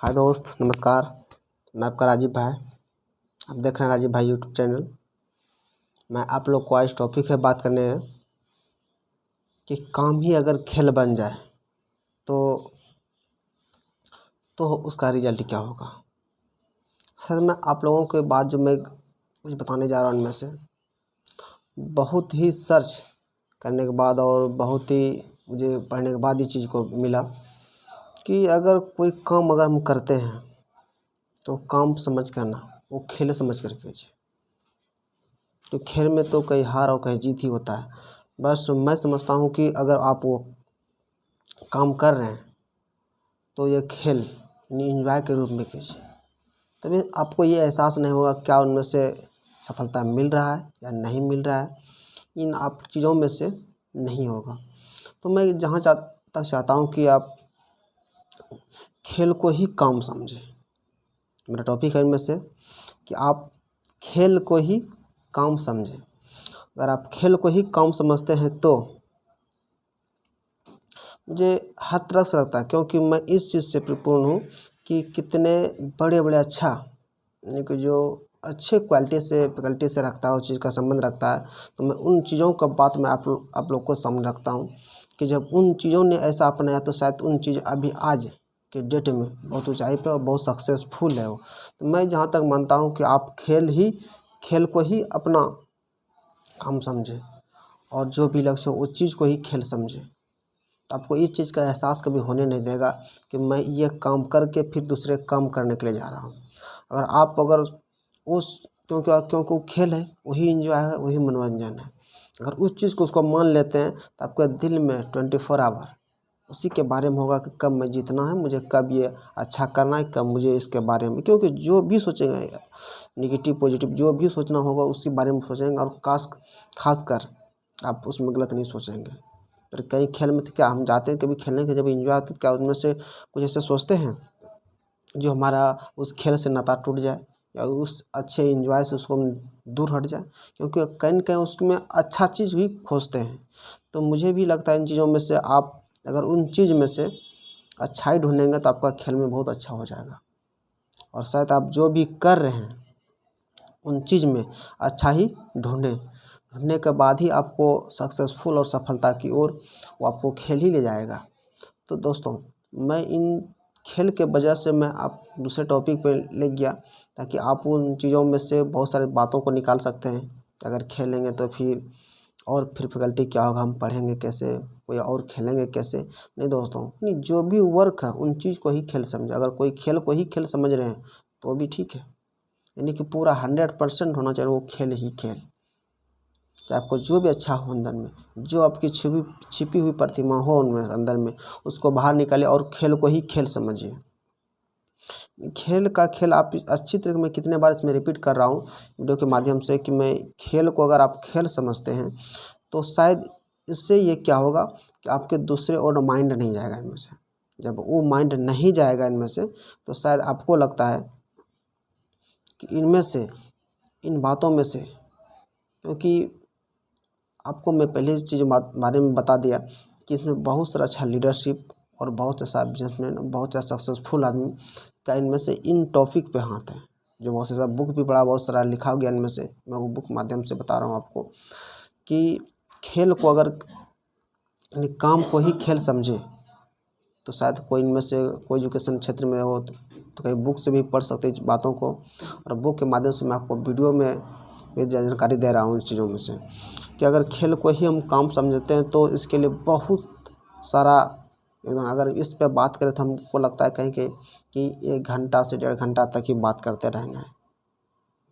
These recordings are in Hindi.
हाय दोस्त, नमस्कार। मैं आपका राजीव भाई। आप देख रहे हैं राजीव भाई यूट्यूब चैनल। मैं आप लोग को आज टॉपिक है बात करने कि काम ही अगर खेल बन जाए तो उसका रिजल्ट क्या होगा। सर, मैं आप लोगों के बाद जो मैं कुछ बताने जा रहा हूँ उनमें से बहुत ही सर्च करने के बाद और बहुत ही मुझे पढ़ने के बाद ये चीज़ को मिला कि अगर कोई काम अगर हम करते हैं तो काम समझ करना, वो खेल समझ कर कीजिए। तो खेल में तो कहीं हार और कहीं जीत ही होता है। बस मैं समझता हूँ कि अगर आप वो काम कर रहे हैं तो ये खेल एंजॉय के रूप में कीजिए, तभी आपको ये एहसास नहीं होगा क्या उनमें से सफलता मिल रहा है या नहीं मिल रहा है। इन आप चीज़ों में से नहीं होगा। तो मैं जहाँ तक चाहता हूँ कि आप खेल को ही काम समझें। मेरा टॉपिक है इनमें से कि आप खेल को ही काम समझें। अगर आप खेल को ही काम समझते हैं तो मुझे हर तरह से लगता है, क्योंकि मैं इस चीज़ से परिपूर्ण हूँ कि कितने बड़े बड़े अच्छा यानी कि जो अच्छे क्वालिटी से फैकल्टी से रखता है, उस चीज़ का संबंध रखता है। तो मैं उन चीज़ों का बात मैं आप लोग को सामने रखता हूँ कि जब उन चीज़ों ने ऐसा अपनाया तो शायद उन चीज़ अभी आज के डेट में बहुत ऊंचाई पे और बहुत सक्सेसफुल है वो। तो मैं जहाँ तक मानता हूँ कि आप खेल को ही अपना काम समझें और जो भी लक्ष्य हो उस चीज़ को ही खेल समझें। तो आपको इस चीज़ का एहसास कभी होने नहीं देगा कि मैं ये काम करके फिर दूसरे काम करने के लिए जा रहा हूँ। अगर उस क्योंकि वो खेल है, वही एंजॉय है, वही मनोरंजन है। अगर उस चीज़ को उसको मान लेते हैं तो आपके दिल में 24 आवर उसी के बारे में होगा कि कब मैं जीतना है, मुझे कब ये अच्छा करना है, कब मुझे इसके बारे में, क्योंकि जो भी सोचेंगे नेगेटिव पॉजिटिव जो भी सोचना होगा उसी बारे में सोचेंगे। और खासकर आप उसमें गलत नहीं सोचेंगे। पर कई खेल में तो क्या हम जाते हैं कभी खेलने के, जब एंजॉय आते क्या उनमें से कुछ ऐसे सोचते हैं जो हमारा उस खेल से नाता टूट जाए या उस अच्छे एंजॉय से उसको हम दूर हट जाए, क्योंकि कहीं न कहीं उसमें अच्छा चीज़ भी खोजते हैं। तो मुझे भी लगता है इन चीज़ों में से आप अगर उन चीज़ में से अच्छाई ढूँढेंगे तो आपका खेल में बहुत अच्छा हो जाएगा। और शायद आप जो भी कर रहे हैं उन चीज़ में अच्छा ही ढूँढने के बाद ही आपको सक्सेसफुल और सफलता की ओर वो आपको खेल ही ले जाएगा। तो दोस्तों, मैं इन खेल के वजह से मैं आप दूसरे टॉपिक पे ले गया ताकि आप उन चीज़ों में से बहुत सारी बातों को निकाल सकते हैं। अगर खेलेंगे तो फिर फैकल्टी क्या होगा, हम पढ़ेंगे कैसे, कोई और खेलेंगे कैसे। नहीं दोस्तों, नहीं, जो भी वर्क है उन चीज़ को ही खेल समझे। अगर कोई खेल को ही खेल समझ रहे हैं तो भी ठीक है, यानी कि पूरा 100% होना चाहिए वो खेल ही खेल। कि आपको जो भी अच्छा हो अंदर में, जो आपकी छिपी हुई प्रतिमा हो उनमें अंदर में, उसको बाहर निकालिए और खेल को ही खेल समझिए। खेल का खेल आप अच्छी तरह मैं कितने बार इसमें रिपीट कर रहा हूँ वीडियो के माध्यम से कि मैं खेल को अगर आप खेल समझते हैं तो शायद इससे ये क्या होगा कि आपके दूसरे और माइंड नहीं जाएगा इनमें से। जब वो माइंड नहीं जाएगा इनमें से तो शायद आपको लगता है कि इनमें से इन बातों में से, क्योंकि आपको मैं पहले इस चीज़ बारे में बता दिया कि इसमें बहुत सारा अच्छा लीडरशिप और बहुत ऐसा बिजनेसमैन, बहुत सारा सक्सेसफुल आदमी का इनमें से इन टॉपिक पे हाथ है, जो बहुत सारा बुक भी पढ़ा, बहुत सारा लिखा गया इनमें से। मैं वो बुक माध्यम से बता रहा हूँ आपको कि खेल को अगर काम को ही खेल समझे तो शायद कोई इनमें से कोई एजुकेशन क्षेत्र में हो तो कहीं बुक से भी पढ़ सकते हैं बातों को, और बुक के माध्यम से मैं आपको वीडियो में ये जानकारी दे रहा हूँ इस चीज़ों में से कि अगर खेल को ही हम काम समझते हैं तो इसके लिए बहुत सारा एकदम, अगर इस पे बात करें तो हमको लगता है कहीं कि 1 घंटा से 1.5 घंटा तक ही बात करते रहेंगे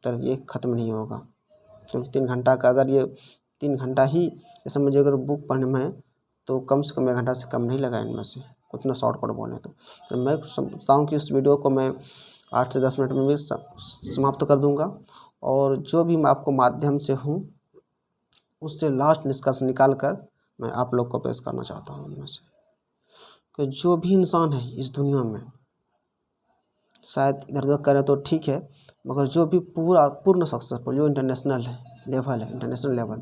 तो ये ख़त्म नहीं होगा। क्योंकि 3 घंटा का अगर ये 3 घंटा ही ये समझिए अगर बुक पढ़ने में है तो कम से कम 1 घंटा से कम नहीं लगा इनमें से, उतना शॉर्टकट बोले तो मैं समझता हूँ कि इस वीडियो को मैं 8 से 10 मिनट में भी समाप्त कर दूँगा। और जो भी मैं आपको माध्यम से हूँ उससे लास्ट निष्कर्ष निकाल कर मैं आप लोग को पेश करना चाहता हूँ उनमें से कि जो भी इंसान है इस दुनिया में, शायद इधर उधर करें तो ठीक है, मगर जो भी पूर्ण सक्सेसफुल जो इंटरनेशनल लेवल,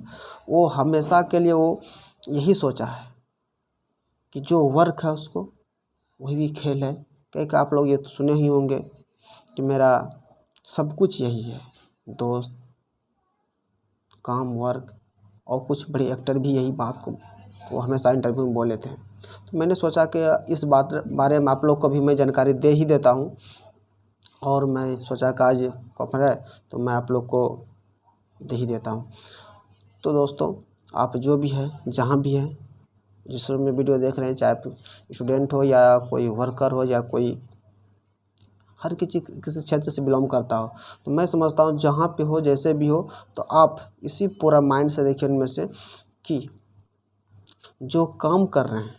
वो हमेशा के लिए वो यही सोचा है कि जो वर्क है उसको वही भी खेल है, कई का आप लोग ये तो सुने ही होंगे कि मेरा सब कुछ यही है, दोस्त, काम, वर्क, और कुछ बड़े एक्टर भी यही बात को वो हमेशा इंटरव्यू में बोले थे। तो मैंने सोचा कि इस बात बारे में आप लोग को भी मैं जानकारी दे ही देता हूँ, और मैं सोचा कि आज ऑफर है तो मैं आप लोग को दे ही देता हूँ। तो दोस्तों, आप जो भी है, जहाँ भी हैं, जिस में वीडियो देख रहे हैं, चाहे स्टूडेंट हो या कोई वर्कर हो या कोई हर किसी क्षेत्र से बिलोंग करता हो, तो मैं समझता हूँ जहाँ पे हो, जैसे भी हो, तो आप इसी पूरा माइंड से देखिए उनमें से कि जो काम कर रहे हैं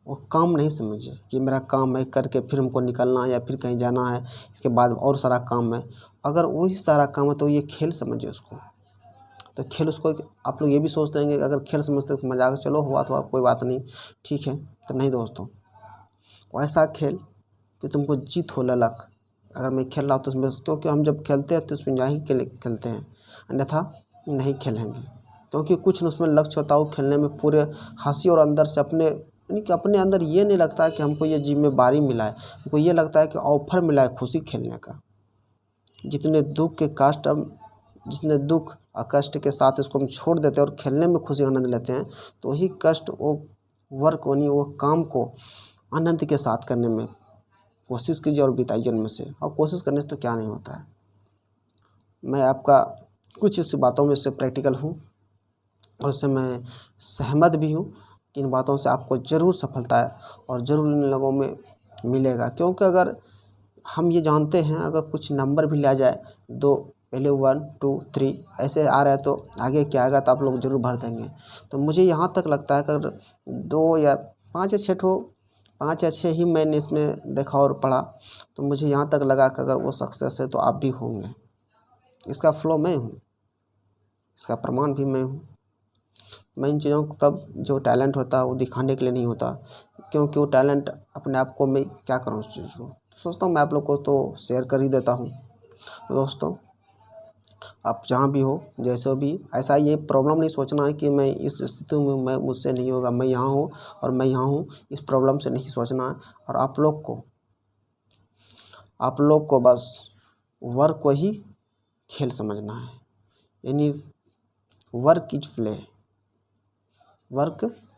वो काम नहीं समझिए कि मेरा काम है करके फिर हमको निकलना है या फिर कहीं जाना है, इसके बाद और सारा काम है। अगर वही सारा काम है तो ये खेल समझिए उसको। तो खेल उसको आप लोग ये भी सोचते हैं कि अगर खेल समझते तो मजाक, चलो हुआ तो कोई बात नहीं, ठीक है। तो नहीं दोस्तों, वैसा खेल कि तुमको जीत हो ललक। अगर मैं खेल रहा हूँ तो उसमें, क्योंकि हम जब खेलते हैं तो उसमें यही के लिए खेलते हैं, अन्यथा नहीं खेलेंगे। क्योंकि कुछ उसमें लक्ष्य होता है वो खेलने में, पूरे हंसी और अंदर से अपने, यानी कि अपने अंदर ये नहीं लगता है कि हमको ये जिम्मेदारी मिला है, हमको ये लगता है कि ऑफर मिला है खुशी खेलने का। जितने दुख के कष्ट, जितने दुख और कष्ट के साथ इसको हम छोड़ देते हैं और खेलने में खुशी आनंद लेते हैं, तो वही कष्ट, वो वर्क, वो काम को आनंद के साथ करने में कोशिश कीजिए और बिताइए उनमें से। और कोशिश करने से तो क्या नहीं होता है। मैं आपका कुछ इस बातों में से प्रैक्टिकल हूँ और उससे मैं सहमत भी हूँ कि इन बातों से आपको ज़रूर सफलता है और ज़रूर इन लोगों में मिलेगा। क्योंकि अगर हम ये जानते हैं, अगर कुछ नंबर भी लिया जाए, दो पहले 1 2 3 ऐसे आ रहा है तो आगे क्या आएगा तो आप लोग ज़रूर भर देंगे। तो मुझे यहाँ तक लगता है कि अगर 2 या 5 या 6 ठो, 5 या 6 ही मैंने इसमें देखा और पढ़ा, तो मुझे यहाँ तक लगा कि अगर वो सक्सेस है तो आप भी होंगे। इसका फ्लो मैं हूँ, इसका प्रमाण भी मैं हूँ। मैं इन चीज़ों को, तब जो टैलेंट होता है वो दिखाने के लिए नहीं होता, क्योंकि वो टैलेंट अपने आप को मैं क्या करूँ उस चीज़ को, सोचता हूँ मैं आप लोग को तो शेयर कर ही देता हूँ। तो दोस्तों, आप जहाँ भी हो, जैसे भी, ऐसा ये प्रॉब्लम नहीं सोचना है कि मैं इस स्थिति में, मैं मुझसे नहीं होगा, मैं यहाँ हूँ और मैं यहाँ हूँ, इस प्रॉब्लम से नहीं सोचना है। और आप लोग को बस वर्क को ही खेल समझना है, यानी वर्क इज प्ले,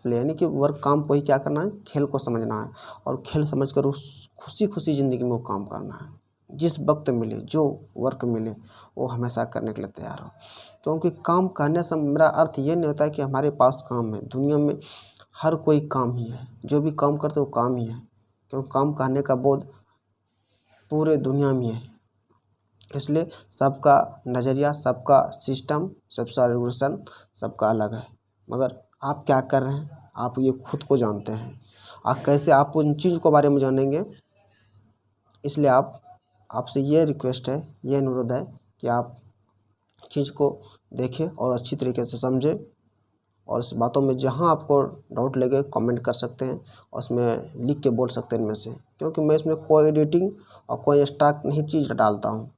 यानी कि वर्क, काम को ही क्या करना है, खेल को समझना है। और खेल समझकर उस खुशी खुशी ज़िंदगी में वो काम करना है। जिस वक्त मिले, जो वर्क मिले, वो हमेशा करने के लिए तैयार हो। क्योंकि काम करने से मेरा अर्थ ये नहीं होता है कि हमारे पास काम है। दुनिया में हर कोई काम ही है, जो भी काम करते वो काम ही है, क्योंकि काम करने का बोध पूरे दुनिया में है। इसलिए सबका नज़रिया, सबका सिस्टम, सबका रेगुलेशन सबका अलग है। मगर आप क्या कर रहे हैं, आप ये खुद को जानते हैं। आप कैसे आप उन चीज़ के बारे में जानेंगे। इसलिए आपसे ये रिक्वेस्ट है, ये अनुरोध है कि आप चीज़ को देखें और अच्छी तरीके से समझें। और इस बातों में जहाँ आपको डाउट लगे कमेंट कर सकते हैं और उसमें लिख के बोल सकते हैं इनमें से। क्योंकि मैं इसमें कोई एडिटिंग और कोई एक्स्ट्रा नहीं चीज़ डालता हूँ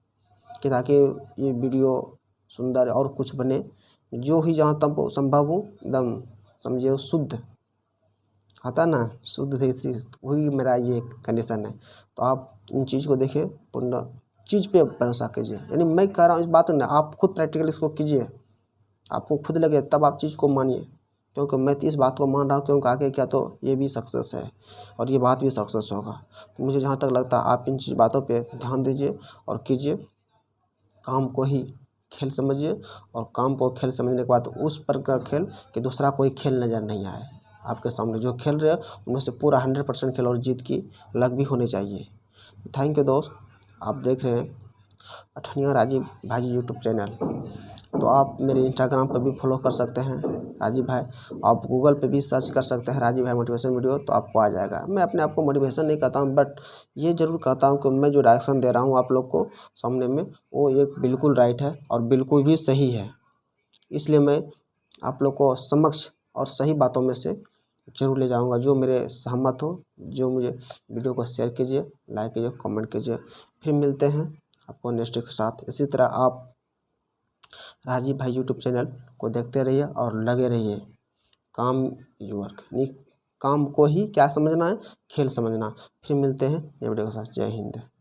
कि ताकि ये वीडियो सुंदर और कुछ बने। जो ही जहाँ तक संभव हो, एकदम समझिए शुद्ध आता ना, शुद्ध देसी, वही मेरा ये कंडीशन है। तो आप इन चीज़ को देखिए, पूर्ण चीज़ पे भरोसा कीजिए। यानी मैं कह रहा हूँ इस बात में, आप खुद प्रैक्टिकल इसको कीजिए, आपको खुद लगे तब आप चीज़ को मानिए। क्योंकि मैं तो इस बात को मान रहा हूँ, क्योंकि आगे क्या तो ये भी सक्सेस है और ये बात भी सक्सेस होगा। तो मुझे जहाँ तक लगता है आप इन चीज़ बातों पे ध्यान दीजिए और कीजिए। काम को ही खेल समझिए और काम को खेल समझने के बाद उस प्रकार खेल कि दूसरा कोई खेल नज़र नहीं आए आपके सामने। जो खेल रहे हैं उनमें से पूरा 100% खेल और जीत की लग भी होनी चाहिए। थैंक यू दोस्त, आप देख रहे हैं अठनिया राजीव भाई यूट्यूब चैनल। तो आप मेरे इंस्टाग्राम पर भी फॉलो कर सकते हैं राजीव भाई। आप गूगल पे भी सर्च कर सकते हैं राजीव भाई मोटिवेशन वीडियो, तो आपको आ जाएगा। मैं अपने आप को मोटिवेशन नहीं कहता हूँ, बट ये ज़रूर कहता हूँ कि मैं जो डायरेक्शन दे रहा हूँ आप लोग को सामने में, वो एक बिल्कुल राइट है और बिल्कुल भी सही है। इसलिए मैं आप लोग को समक्ष और सही बातों में से ज़रूर ले जाऊँगा। जो मेरे सहमत हो, जो मुझे वीडियो को शेयर कीजिए, लाइक कीजिए, कमेंट कीजिए। फिर मिलते हैं आपको नेक्स्ट के साथ। इसी तरह आप राजीव भाई यूट्यूब चैनल को देखते रहिए और लगे रहिए। काम इज वर्क, नहीं काम को ही क्या समझना है, खेल समझना। फिर मिलते हैं नए वीडियो के साथ। जय हिंद।